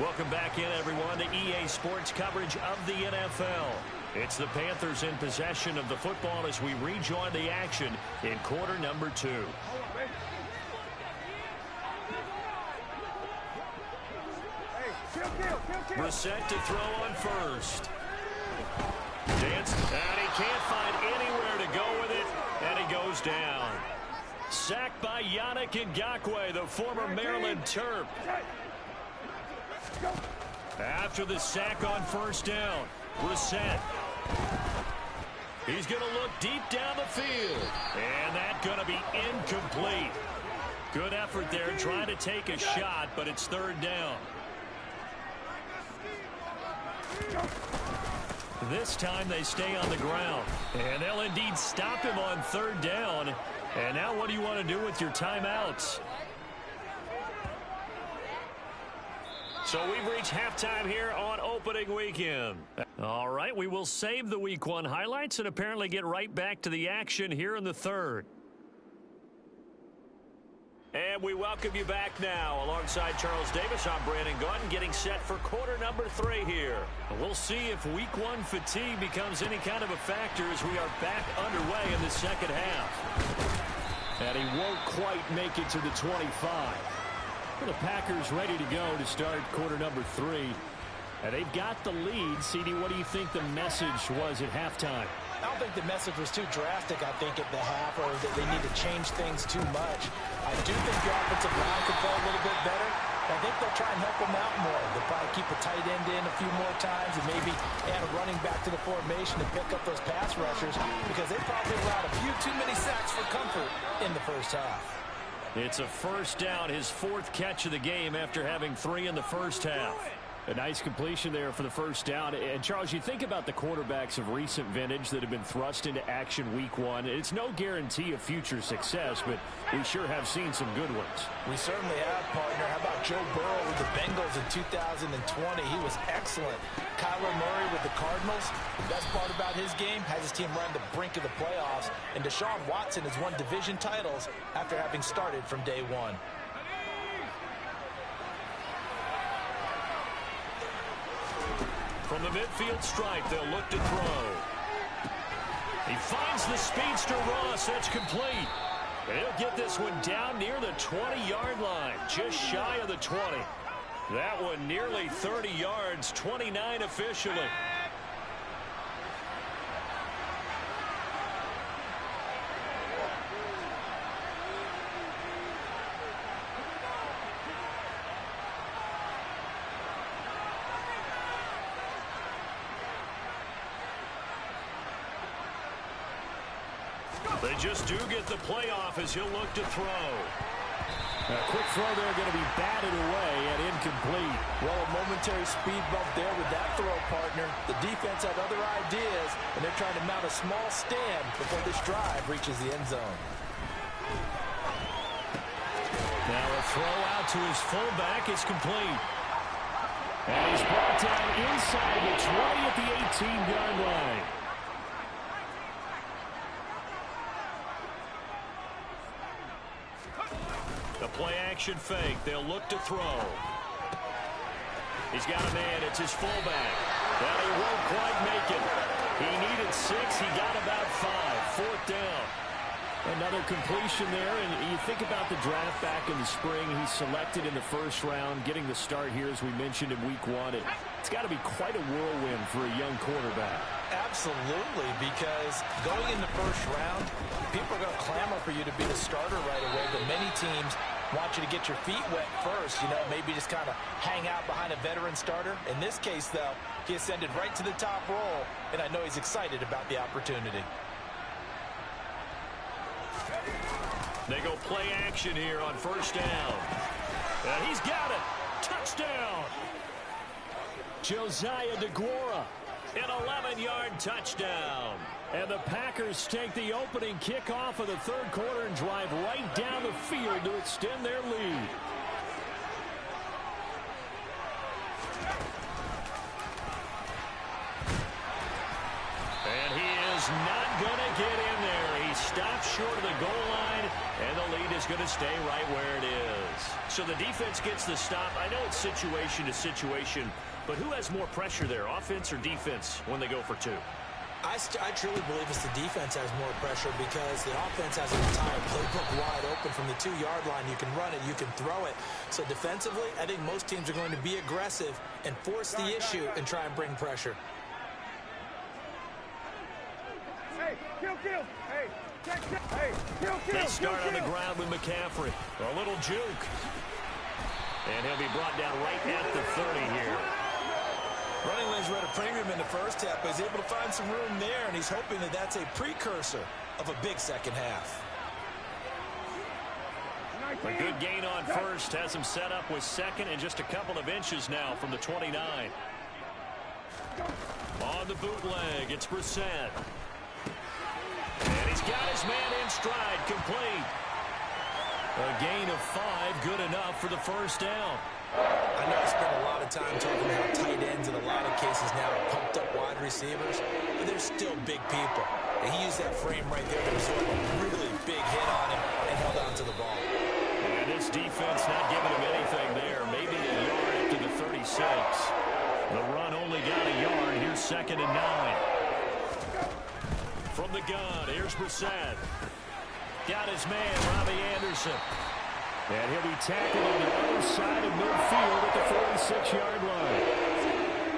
Welcome back in, everyone, to EA Sports coverage of the NFL. It's the Panthers in possession of the football as we rejoin the action in quarter number 2. Brissett to throw on first. Dance, and he can't find anywhere to go with it, and he goes down. Sacked by Yannick Ngakoue, the former Maryland Terp. After the sack on first down, Brissett. He's going to look deep down the field, and that's going to be incomplete. Good effort there trying to take a shot, but it's third down. This time they stay on the ground, and they'll indeed stop him on third down. And now what do you want to do with your timeouts? So we've reached halftime here on opening weekend. All right, we will save the Week 1 highlights and apparently get right back to the action here in the third. And we welcome you back now. Alongside Charles Davis, I'm Brandon Gaudin, getting set for quarter number 3 here. We'll see if Week 1 fatigue becomes any kind of a factor as we are back underway in the second half. And he won't quite make it to the 25. The Packers ready to go to start quarter number 3. And they've got the lead. CD, what do you think the message was at halftime? I don't think the message was too drastic, I think, at the half, or that they need to change things too much. I do think the offensive line could play a little bit better. I think they'll try and help them out more. They'll probably keep a tight end in a few more times and maybe add a running back to the formation to pick up those pass rushers because they probably allowed a few too many sacks for comfort in the first half. It's a first down, his 4th catch of the game after having 3 in the first half. A nice completion there for the first down. And, Charles, you think about the quarterbacks of recent vintage that have been thrust into action Week 1. It's no guarantee of future success, but we sure have seen some good ones. We certainly have, partner. How about Joe Burrow with the Bengals in 2020? He was excellent. Kyler Murray with the Cardinals. The best part about his game has his team right on the brink of the playoffs. And Deshaun Watson has won division titles after having started from day 1. From the midfield stripe, they'll look to throw. He finds the speedster Ross. That's complete. He'll get this one down near the 20-yard line, just shy of the 20. That one nearly 30 yards, 29 officially. They just do get the playoff as he'll look to throw. A quick throw there going to be batted away and incomplete. Well, a momentary speed bump there with that throw, partner. The defense had other ideas, and they're trying to mount a small stand before this drive reaches the end zone. Now a throw out to his fullback is complete. And he's brought down inside the 20 at the 18-yard line. The play-action fake. They'll look to throw. He's got a man. It's his fullback. Well, he won't quite make it. He needed 6. He got about 5. 4th down. Another completion there, and you think about the draft back in the spring. He's selected in the first round, getting the start here, as we mentioned, in Week 1. It's got to be quite a whirlwind for a young quarterback. Absolutely, because going in the first round, people are going to clamor for you to be the starter right away, but many teams want you to get your feet wet first, maybe just kind of hang out behind a veteran starter. In this case, though, he ascended right to the top role, and I know he's excited about the opportunity. They go play action here on first down. And he's got it. Touchdown. Josiah DeGuara. An 11-yard touchdown. And the Packers take the opening kickoff of the third quarter and drive right down the field to extend their lead. And he is He's not going to get in there. He stops short of the goal line, and the lead is going to stay right where it is. So the defense gets the stop. I know it's situation to situation, but who has more pressure there, offense or defense, when they go for two? I truly believe it's the defense has more pressure because the offense has an entire playbook wide open from the 2-yard line. You can run it, you can throw it. So defensively, I think most teams are going to be aggressive and force the issue and try and bring pressure. Hey, kill. Hey, check. Hey, kill. They start on the ground with McCaffrey. A little juke. And he'll be brought down right at the 30 here. Running lanes were at a premium in the first half, but he's able to find some room there, and he's hoping that that's a precursor of a big second half. A good gain on first has him set up with second and just a couple of inches now from the 29. On the bootleg, it's Brissett. And he's got his man in stride, complete. A gain of 5, good enough for the first down. I know I spent a lot of time talking about tight ends in a lot of cases now, pumped up wide receivers, but they're still big people. And he used that frame right there to absorb a really big hit on him and held on to the ball. And this defense not giving him anything there. Maybe a yard up to the 36. The run only got a yard. Here's 2nd and 9. From the gun, here's Brissett. Got his man, Robbie Anderson. And he'll be tackled on the other side of midfield at the 46-yard line.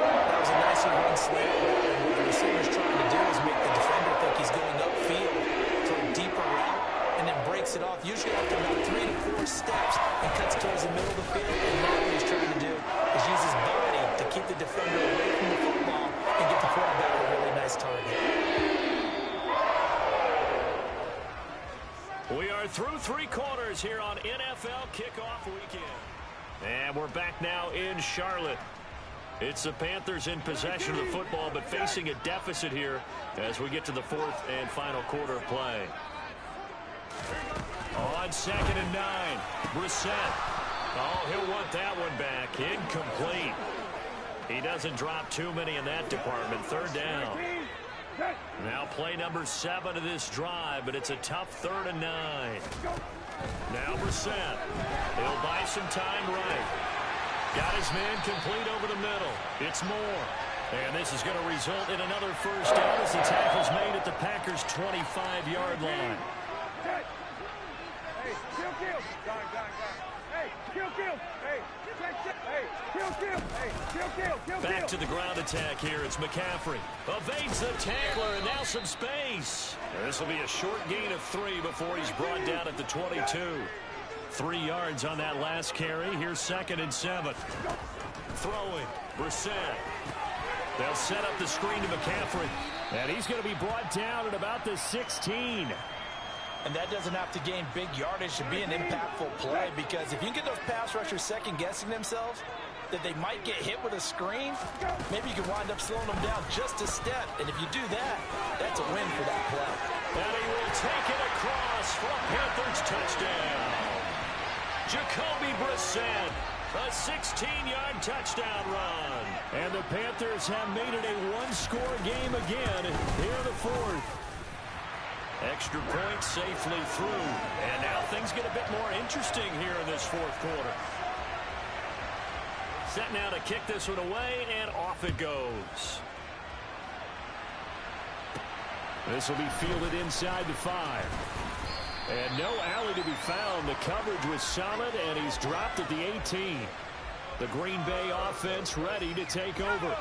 That was a nicely run slant. And what the receiver's trying to do is make the defender think he's going upfield for a deeper route and then breaks it off, usually after about 3 to 4 steps, and cuts towards the middle of the field. And now what he's trying to do is use his body to keep the defender away from the football and get the quarterback a really nice target. We are through 3 quarters here on NFL Kickoff Weekend. And we're back now in Charlotte. It's the Panthers in possession of the football, but facing a deficit here as we get to the 4th and final quarter of play. On 2nd and 9, Brissett. Oh, he'll want that one back. Incomplete. He doesn't drop too many in that department. 3rd down. Now play number 7 of this drive, but it's a tough 3rd and 9. Now Brissett. He'll buy some time right. Got his man complete over the middle. It's Moore. And this is going to result in another first down as the tackle's made at the Packers' 25-yard line. Hey, kill. Hey, kill. Hey, check. Hey, kill. Back to the ground attack here. It's McCaffrey. Evades the tackler, and now some space. This will be a short gain of 3 before he's brought down at the 22. 3 yards on that last carry. Here's 2nd and 7. Throwing. Brissett. They'll set up the screen to McCaffrey. And he's going to be brought down at about the 16. And that doesn't have to gain big yardage to be an impactful play, because if you can get those pass rushers second-guessing themselves that they might get hit with a screen, maybe you can wind up slowing them down just a step. And if you do that, that's a win for that play. And he will take it across for a Panthers touchdown. Jacoby Brissett, a 16-yard touchdown run. And the Panthers have made it a one-score game again here in the 4th. Extra point safely through. And now things get a bit more interesting here in this 4th quarter. Set now to kick this one away, and off it goes. This will be fielded inside the 5. And no alley to be found. The coverage was solid, and he's dropped at the 18. The Green Bay offense ready to take over.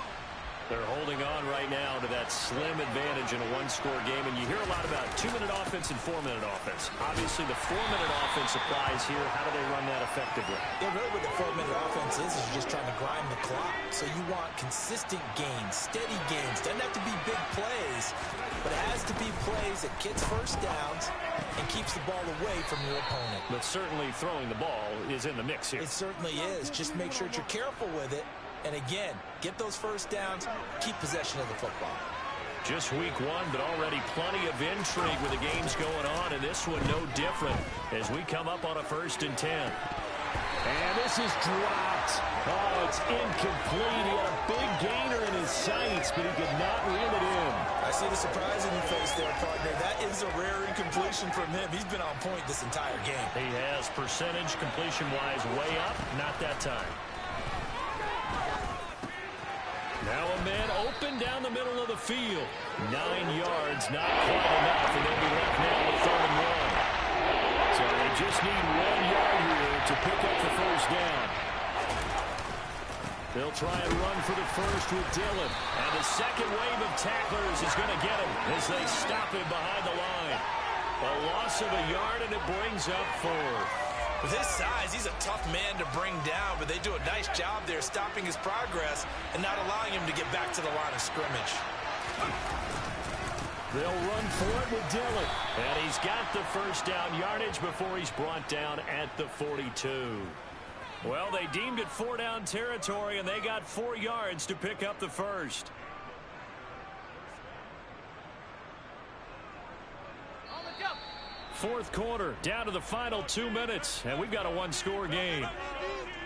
They're holding on right now to that slim advantage in a one-score game. And you hear a lot about 2-minute offense and 4-minute offense. Obviously, the 4-minute offense applies here. How do they run that effectively? Yeah, really what the 4-minute offense is you're just trying to grind the clock. So you want consistent gains, steady gains. Doesn't have to be big plays, but it has to be plays that gets first downs and keeps the ball away from your opponent. But certainly throwing the ball is in the mix here. It certainly is. Just make sure that you're careful with it. And again, get those first downs, keep possession of the football. Just week 1, but already plenty of intrigue with the games going on, and this one no different as we come up on a 1st and 10. And this is dropped. Oh, it's incomplete. He had a big gainer in his sights, but he could not reel it in. I see the surprise in your face there, partner. That is a rare incompletion from him. He's been on point this entire game. He has percentage completion-wise way up. Not that time. Now a man open down the middle of the field. 9 yards, not quite enough, and they'll be left now with 3rd and 1. So they just need 1 yard here to pick up the first down. They'll try and run for the first with Dillon. And the second wave of tacklers is going to get him as they stop him behind the line. A loss of a yard, and it brings up 4th. With his size, he's a tough man to bring down, but they do a nice job there stopping his progress and not allowing him to get back to the line of scrimmage. They'll run for it with Dillon. And he's got the first down yardage before he's brought down at the 42. Well, they deemed it 4-down territory, and they got 4 yards to pick up the first. Fourth quarter, down to the final 2 minutes, and we've got a 1-score game.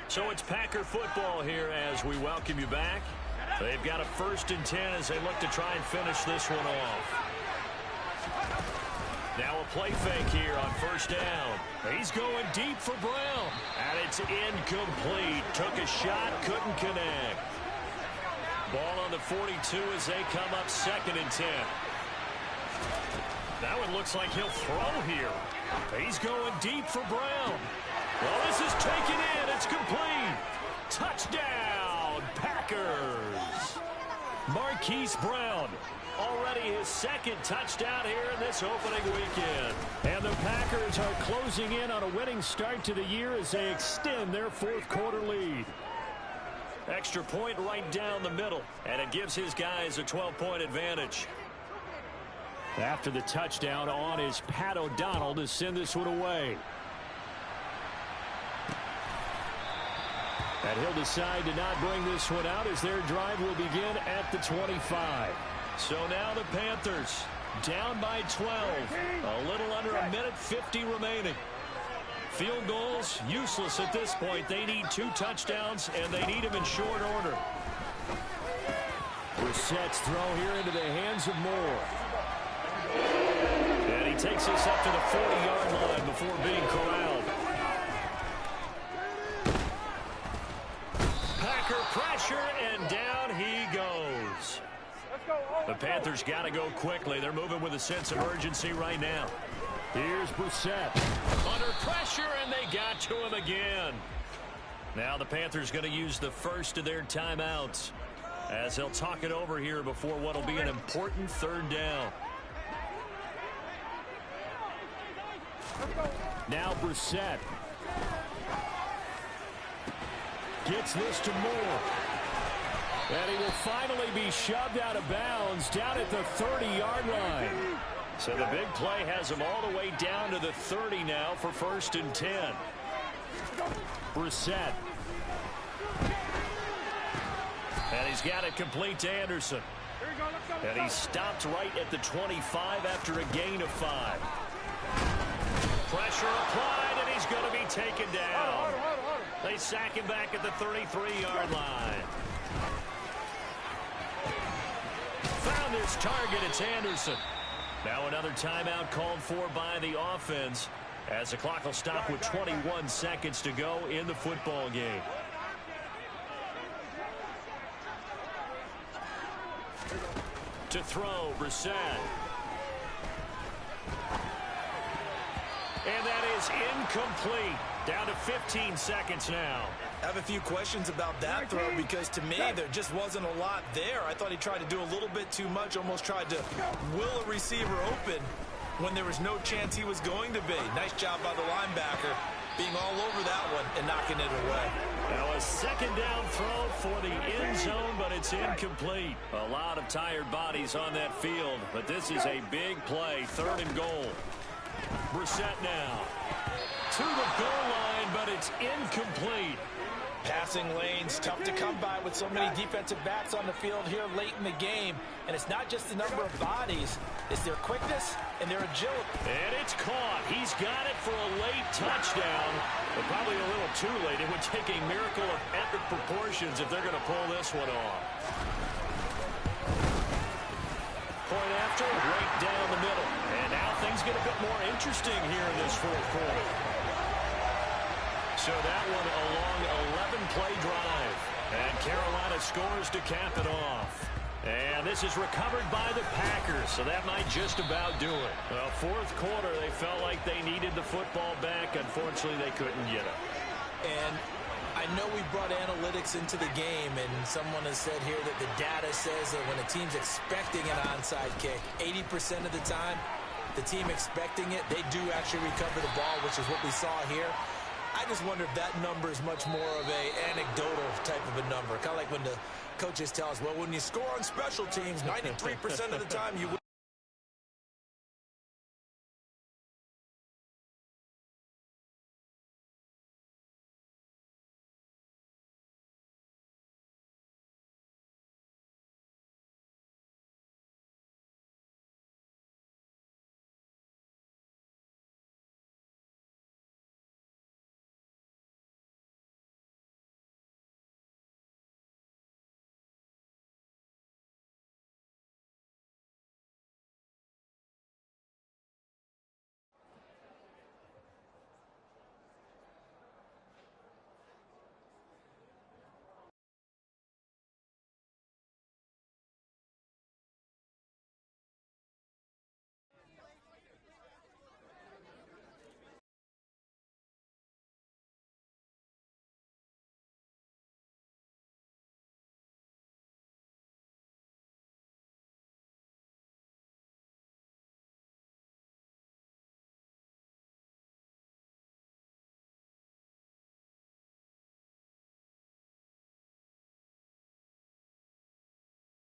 So it's Packer football here as we welcome you back. They've got a 1st and 10 as they look to try and finish this one off. Now a play fake here on 1st down. He's going deep for Brown, and it's incomplete. Took a shot, couldn't connect. Ball on the 42 as they come up 2nd and 10. That one looks like he'll throw here. He's going deep for Brown. Well, this is taken in. It's complete. Touchdown, Packers. Marquise Brown, already his 2nd touchdown here in this opening weekend. And the Packers are closing in on a winning start to the year as they extend their 4th quarter lead. Extra point right down the middle, and it gives his guys a 12-point advantage. After the touchdown on is Pat O'Donnell to send this one away. And he'll decide to not bring this one out as their drive will begin at the 25. So now the Panthers down by 12. A little under a minute 50 remaining. Field goals useless at this point. They need 2 touchdowns, and they need them in short order. Brissett's throw here into the hands of Moore. And he takes us up to the 40-yard line before being corralled. Packer pressure, and down he goes. The Panthers got to go quickly. They're moving with a sense of urgency right now. Here's Brissett. Under pressure, and they got to him again. Now the Panthers going to use the first of their timeouts as they'll talk it over here before what will be an important 3rd down. Now Brissett. Gets this to Moore. And he will finally be shoved out of bounds down at the 30-yard line. So the big play has him all the way down to the 30 now for 1st and 10. Brissett. And he's got it complete to Anderson. And he stopped right at the 25 after a gain of 5. Pressure applied, and he's going to be taken down. They sack him back at the 33-yard line. Found his target. It's Anderson. Now another timeout called for by the offense as the clock will stop with 21 seconds to go in the football game. To throw, Brissett. And that is incomplete. Down to 15 seconds now. I have a few questions about that throw because to me there just wasn't a lot there. I thought he tried to do a little bit too much, almost tried to will a receiver open when there was no chance he was going to be. Nice job by the linebacker being all over that one and knocking it away. Now a 2nd down throw for the end zone, but it's incomplete. A lot of tired bodies on that field, but this is a big play. 3rd and goal. Brissett now to the goal line, but it's incomplete. Passing lanes, tough to come by with so many defensive backs on the field here late in the game. And it's not just the number of bodies, it's their quickness and their agility. And it's caught. He's got it for a late touchdown, but probably a little too late. It would take a miracle of epic proportions if they're going to pull this one off. Point after, right down the middle. And now things get a bit more interesting here in this fourth quarter. So that one a long 11-play drive. And Carolina scores to cap it off. And this is recovered by the Packers, so that might just about do it. Fourth quarter, they felt like they needed the football back. Unfortunately, they couldn't get it. And I know we brought analytics into the game, and someone has said here that the data says that when a team's expecting an onside kick, 80% of the time, the team expecting it, they do actually recover the ball, which is what we saw here. I just wonder if that number is much more of a anecdotal type of a number. Kind of like when the coaches tell us, well, when you score on special teams, 93% of the time you win.